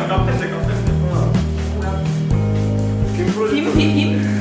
카페인데 카페. 뭐야? 빔 프로젝트. 빔?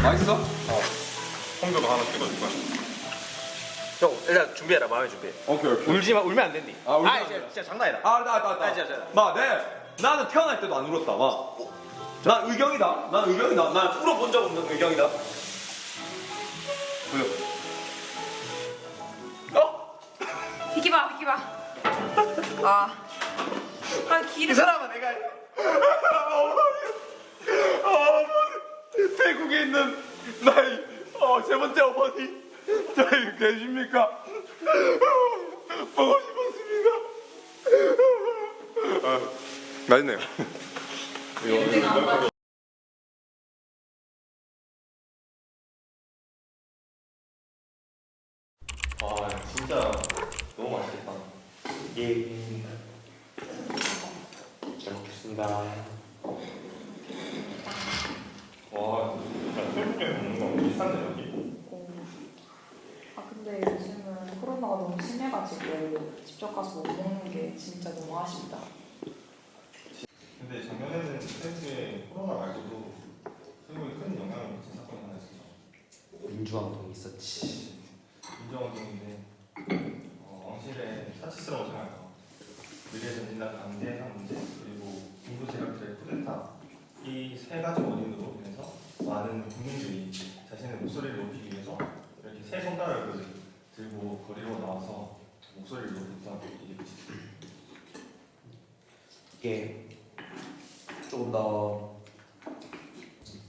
맛있어? 홍조도 하나 찍어줄 거야. 형 일단 준비해라. 마음의 준비. 오케이. 울지마. 울면 안 된디. 아, 울면 안 진짜, 진짜 장난 아니다. 나. 진짜. 나는 태어날 때도 안 울었다. 난 의경이다. 난 울어본 적 없는 의경이다. 왜요? 비키봐. 아 이 길을. 사람은 내가 태국에 있는 나의 세 번째 어머니 저희 계십니까? 보고 싶었습니다. 맛있네요. 아 진짜 너무 맛있겠다. 예. 잘 먹겠습니다. 와, 태국에 먹는 거 비싼데 여기. 아 근데 요즘은 코로나가 너무 심해가지고 직접 가서 못 먹는 게 진짜 너무 아쉽다. 근데 작년에는 태국에 코로나 말고도 태국에 큰 영향을 미친 사건이 하나 있었어. 민주화운동 있었지. 민주화운동인데 왕실의 사치스러운 생활과 미래 전진단 강제 해상 문제 그리고 인구 세력들의 쿠데타 이 세 가지 원인으로 인해서 많은 국민들이 자신의 목소리를 높이기 위해서 이렇게 세 손가락을 들고 거리로 나와서 목소리를 높였던 일이지. 이게 조금 더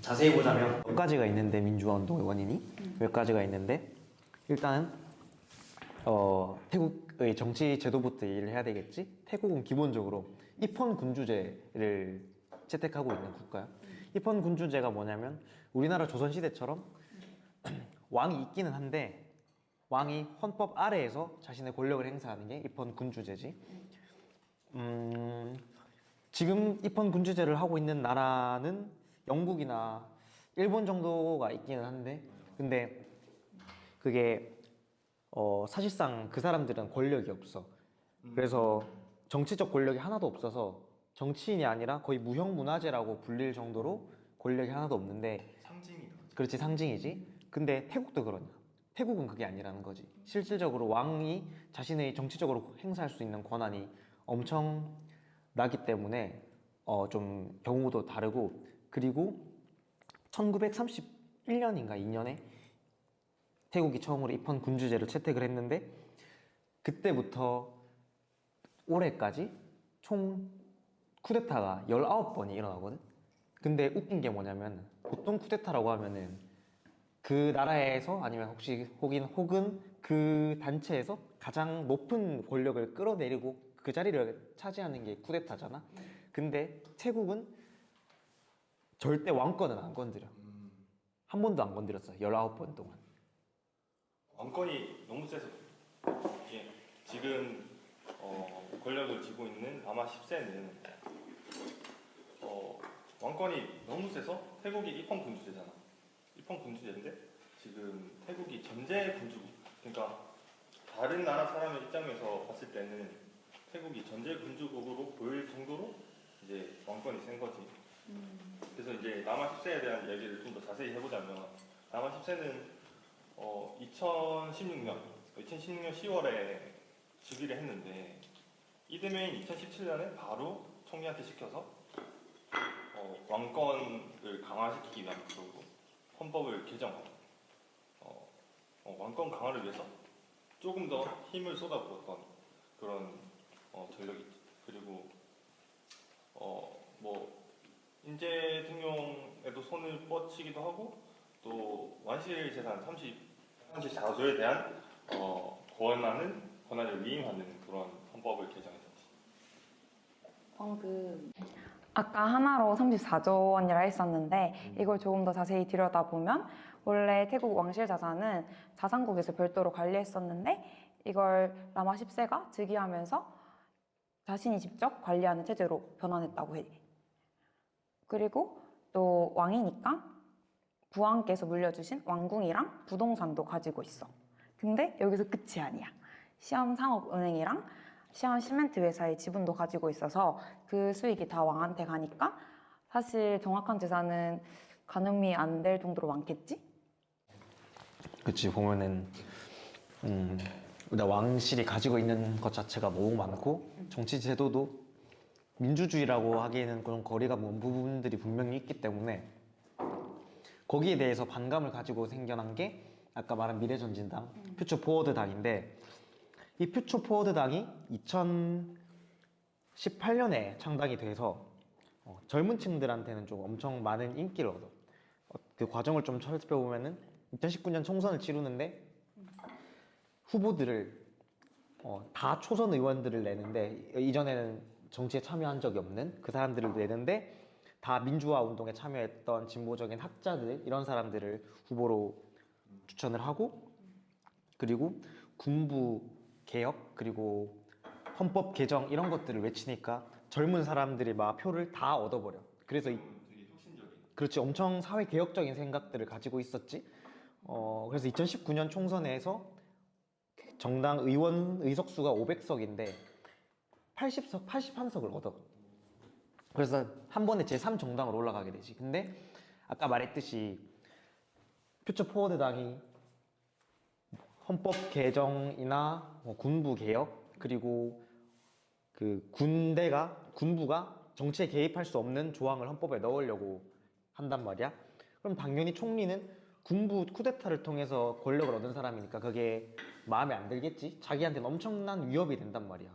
자세히 보자면 몇 가지가 있는데 민주화 운동의 원인이 몇 가지가 있는데 일단은 태국의 정치 제도부터 얘기를 해야 되겠지. 태국은 기본적으로 입헌 군주제를 채택하고 있는 국가야. 입헌 군주제가 뭐냐면 우리나라 조선시대처럼 왕이 있기는 한데 왕이 헌법 아래에서 자신의 권력을 행사하는 게 입헌 군주제지. 지금 입헌 군주제를 하고 있는 나라는 영국이나 일본 정도가 있기는 한데 근데 그게 사실상 그 사람들은 권력이 없어. 그래서 정치적 권력이 하나도 없어서 정치인이 아니라 거의 무형문화재라고 불릴 정도로 권력이 하나도 없는데 상징이다. 그렇지 상징이지. 근데 태국도 그러냐. 태국은 그게 아니라는 거지. 실질적으로 왕이 자신의 정치적으로 행사할 수 있는 권한이 엄청 나기 때문에 좀 경우도 다르고 그리고 1931년인가 2년에 태국이 처음으로 입헌 군주제를 채택을 했는데 그때부터 올해까지 총 쿠데타가 19번이 일어나거든. 근데 웃긴 게 뭐냐면 보통 쿠데타라고 하면은 그 나라에서 아니면 혹은 그 단체에서 가장 높은 권력을 끌어내리고 그 자리를 차지하는 게 쿠데타잖아. 근데 태국은 절대 왕권은 안 건드려. 한 번도 안 건드렸어. 19번 동안. 왕권이 너무 세서 이게 지금 권력을 쥐고 있는 아마 10세는 왕권이 너무 세서 태국이 입헌 군주제잖아. 입헌 군주제인데 지금 태국이 전제 군주국, 그러니까 다른 나라 사람의 입장에서 봤을 때는 태국이 전제 군주국으로 보일 정도로 이제 왕권이 센 거지. 그래서 이제 남한 10세에 대한 얘기를 좀 더 자세히 해보자면 남한 10세는 2016년 10월에 즉위를 했는데 이듬해인 2017년에 바로 총리한테 시켜서 왕권을 강화시키기 위한 목적으로 헌법을 개정하고 왕권 강화를 위해서 조금 더 힘을 쏟아부었던 그런 전력이 있죠. 그리고 뭐 인재 등용에도 손을 뻗치기도 하고 또 완실 재산 34조에 대한 권한을 위임하는 그런 헌법을 개정했었지. 방금 아까 하나로 34조 원이라 했었는데 이걸 조금 더 자세히 들여다보면 원래 태국 왕실 자산은 자산국에서 별도로 관리했었는데 이걸 라마 10세가 즉위하면서 자신이 직접 관리하는 체제로 변환했다고 해. 그리고 또 왕이니까 부왕께서 물려주신 왕궁이랑 부동산도 가지고 있어. 근데 여기서 끝이 아니야. 시암상업은행이랑 시암 시멘트 회사의 지분도 가지고 있어서 그 수익이 다 왕한테 가니까 사실 정확한 재산은 가늠이 안 될 정도로 많겠지? 그치 보면은 우리가 왕실이 가지고 있는 것 자체가 너무 많고 정치 제도도 민주주의라고 하기에는 그런 거리가 먼 부분들이 분명히 있기 때문에 거기에 대해서 반감을 가지고 생겨난 게 아까 말한 미래전진당 퓨처포워드당인데 이 퓨처포워드당이 2018년에 창당이 돼서 젊은 층들한테는 좀 엄청 많은 인기를 얻어. 그 과정을 좀 살펴보면은 2019년 총선을 치르는데 후보들을 다 초선 의원들을 내는데 이전에는 정치에 참여한 적이 없는 그 사람들을 내는데 다 민주화 운동에 참여했던 진보적인 학자들 이런 사람들을 후보로 추천을 하고 그리고 군부 개혁 그리고 헌법 개정 이런 것들을 외치니까 젊은 사람들이 막 표를 다 얻어버려. 그래서 되게 혁신적인. 그렇지 엄청 사회 개혁적인 생각들을 가지고 있었지. 그래서 2019년 총선에서 정당 의원 의석수가 500석인데 81석을 얻어. 그래서 한 번에 제3정당으로 올라가게 되지. 근데 아까 말했듯이 퓨처포워드당이 헌법 개정이나 군부 개혁 그리고 그 군부가 정치에 개입할 수 없는 조항을 헌법에 넣으려고 한단 말이야. 그럼 당연히 총리는 군부 쿠데타를 통해서 권력을 얻은 사람이니까 그게 마음에 안 들겠지. 자기한테는 엄청난 위협이 된단 말이야.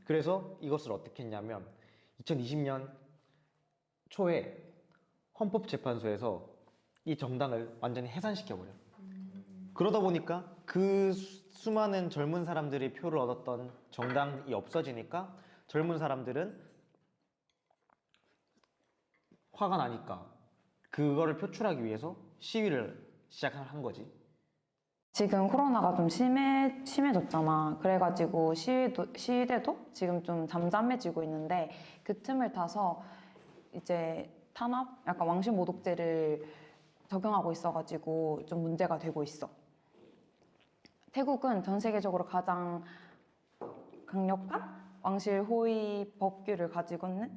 그래서 이것을 어떻게 했냐면 2020년 초에 헌법재판소에서 이 정당을 완전히 해산시켜버려. 그러다 보니까 그 수많은 젊은 사람들이 표를 얻었던 정당이 없어지니까 젊은 사람들은 화가 나니까 그거를 표출하기 위해서 시위를 시작한 거지. 지금 코로나가 좀 심해졌잖아. 그래가지고 시위대도 지금 좀 잠잠해지고 있는데 그 틈을 타서 이제 탄압, 약간 왕실 모독죄를 적용하고 있어가지고 좀 문제가 되고 있어. 태국은 전 세계적으로 가장 강력한 왕실 호위 법규를 가지고 있는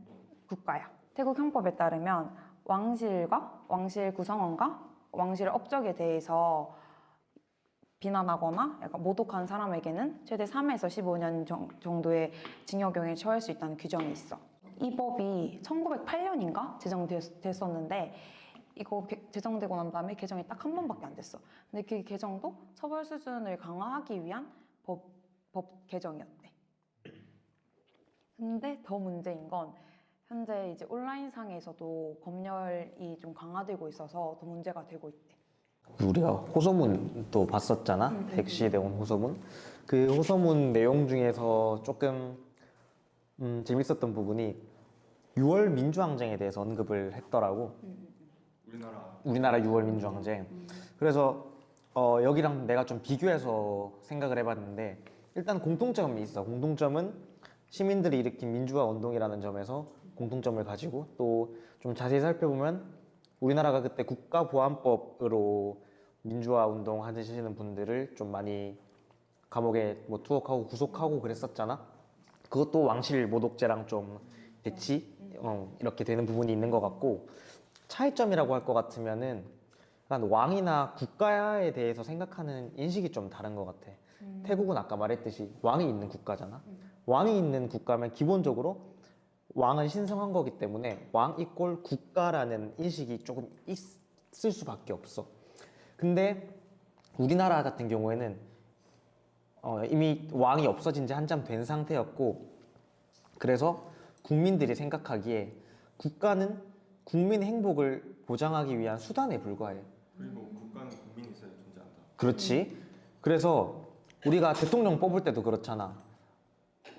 국가야. 태국 헌법에 따르면 왕실과 왕실 구성원과 왕실의 업적에 대해서 비난하거나 약간 모독한 사람에게는 최대 3에서 15년 정도의 징역형에 처할 수 있다는 규정이 있어. 이 법이 1908년인가 제정됐었는데 이거 제정되고 난 다음에 개정이 딱 한 번밖에 안 됐어. 근데 그 개정도 처벌 수준을 강화하기 위한 법 개정이었대. 근데 더 문제인 건 현재 이제 온라인상에서도 검열이 좀 강화되고 있어서 더 문제가 되고 있대. 우리가 호소문도 봤었잖아. 백시에 온 호소문. 그 호소문 내용 중에서 조금 재밌었던 부분이 6월 민주항쟁에 대해서 언급을 했더라고. 우리나라 6월 민주항쟁. 그래서 여기랑 내가 좀 비교해서 생각을 해봤는데 일단 공통점이 있어. 공통점은 시민들이 일으킨 민주화 운동이라는 점에서 공통점을 가지고 또 좀 자세히 살펴보면 우리나라가 그때 국가보안법으로 민주화 운동 하시는 분들을 좀 많이 감옥에 뭐 투옥하고 구속하고 그랬었잖아. 그것도 왕실 모독죄랑 좀 대치 이렇게 되는 부분이 있는 것 같고, 차이점이라고 할 것 같으면은 약간 왕이나 국가에 대해서 생각하는 인식이 좀 다른 것 같아. 태국은 아까 말했듯이 왕이 있는 국가잖아. 왕이 있는 국가면 기본적으로 왕은 신성한 거기 때문에 왕 이꼴 국가라는 인식이 조금 있을 수밖에 없어. 근데 우리나라 같은 경우에는 이미 왕이 없어진 지 한참 된 상태였고, 그래서 국민들이 생각하기에 국가는 국민의 행복을 보장하기 위한 수단에 불과해. 그리고 국가는 국민이 있어야 존재한다. 그렇지. 그래서 우리가 대통령 뽑을 때도 그렇잖아.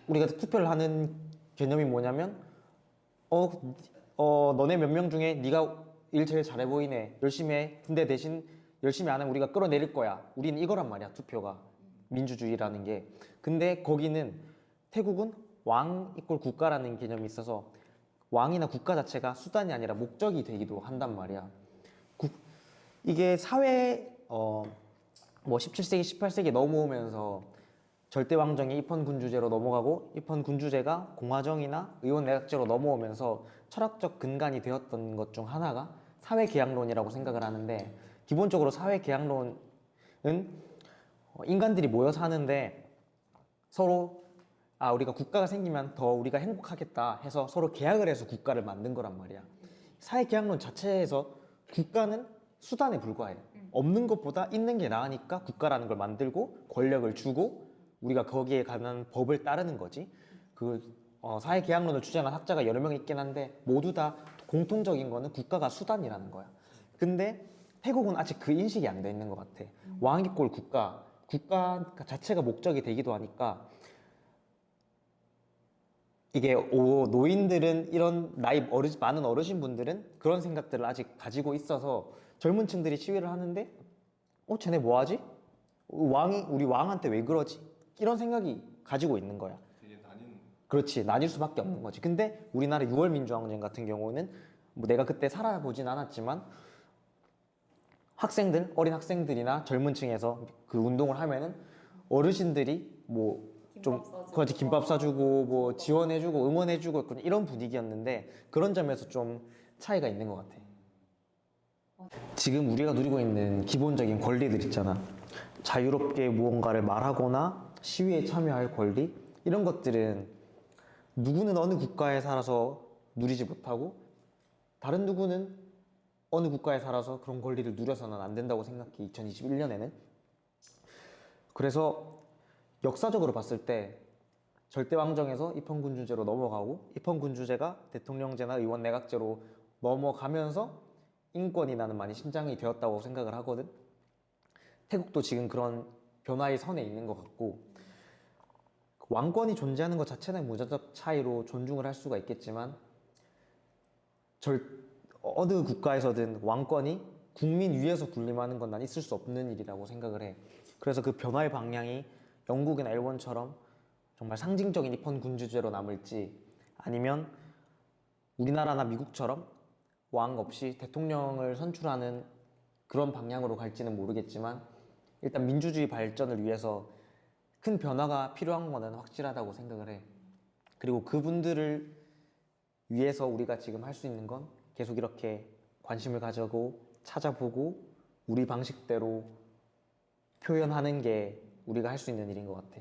우리가 투표를 하는 개념이 뭐냐면 너네 몇 명 중에 네가 일 제일 잘해 보이네, 열심히 해. 근데 대신 열심히 안 하면 우리가 끌어내릴 거야. 우리는 이거란 말이야, 투표가. 민주주의라는 게. 근데 거기는, 태국은 왕 이꼴 국가라는 개념이 있어서 왕이나 국가 자체가 수단이 아니라 목적이 되기도 한단 말이야. 이게 사회 뭐 17세기, 18세기 넘어오면서 절대왕정이 입헌군주제로 넘어가고, 입헌군주제가 공화정이나 의원내각제로 넘어오면서 철학적 근간이 되었던 것 중 하나가 사회계약론이라고 생각을 하는데, 기본적으로 사회계약론은 인간들이 모여 사는데 서로 우리가 국가가 생기면 더 우리가 행복하겠다 해서 서로 계약을 해서 국가를 만든 거란 말이야. 사회계약론 자체에서 국가는 수단에 불과해. 없는 것보다 있는 게 나으니까 국가라는 걸 만들고 권력을 주고 우리가 거기에 관한 법을 따르는 거지. 사회계약론을 주장한 학자가 여러 명 있긴 한데 모두 다 공통적인 거는 국가가 수단이라는 거야. 근데 태국은 아직 그 인식이 안 돼 있는 것 같아. 왕이꼴 국가 자체가 목적이 되기도 하니까, 이게 노인들은, 이런 나이 많은 어르신분들은 그런 생각들을 아직 가지고 있어서 젊은 층들이 시위를 하는데 쟤네 뭐하지? 우리 왕한테 왜 그러지? 이런 생각이 가지고 있는 거야. 되게 나뉘는. 그렇지, 나뉠 수밖에 없는 거지. 근데 우리나라 6월 민주항쟁 같은 경우는 뭐 내가 그때 살아보진 않았지만 어린 학생들이나 젊은 층에서 그 운동을 하면은 어르신들이 그렇지, 김밥 사주고 뭐 지원해주고 응원해주고 이런 분위기였는데, 그런 점에서 좀 차이가 있는 것 같아. 지금 우리가 누리고 있는 기본적인 권리들 있잖아. 자유롭게 무언가를 말하거나 시위에 참여할 권리, 이런 것들은 누구는 어느 국가에 살아서 누리지 못하고 다른 누구는 어느 국가에 살아서 그런 권리를 누려서는 안 된다고 생각해, 2021년에는. 그래서 역사적으로 봤을 때 절대왕정에서 입헌군주제로 넘어가고, 입헌군주제가 대통령제나 의원내각제로 넘어가면서 인권이나는 많이 신장이 되었다고 생각을 하거든. 태국도 지금 그런 변화의 선에 있는 것 같고, 왕권이 존재하는 것 자체는 무자적 차이로 존중을 할 수가 있겠지만, 어느 국가에서든 왕권이 국민 위에서 군림하는 건 난 있을 수 없는 일이라고 생각을 해. 그래서 그 변화의 방향이 영국이나 일본처럼 정말 상징적인 입헌군주제로 남을지, 아니면 우리나라나 미국처럼 왕 없이 대통령을 선출하는 그런 방향으로 갈지는 모르겠지만, 일단 민주주의 발전을 위해서 큰 변화가 필요한 거는 확실하다고 생각을 해. 그리고 그분들을 위해서 우리가 지금 할 수 있는 건 계속 이렇게 관심을 가지고 찾아보고 우리 방식대로 표현하는 게 우리가 할 수 있는 일인 것 같아.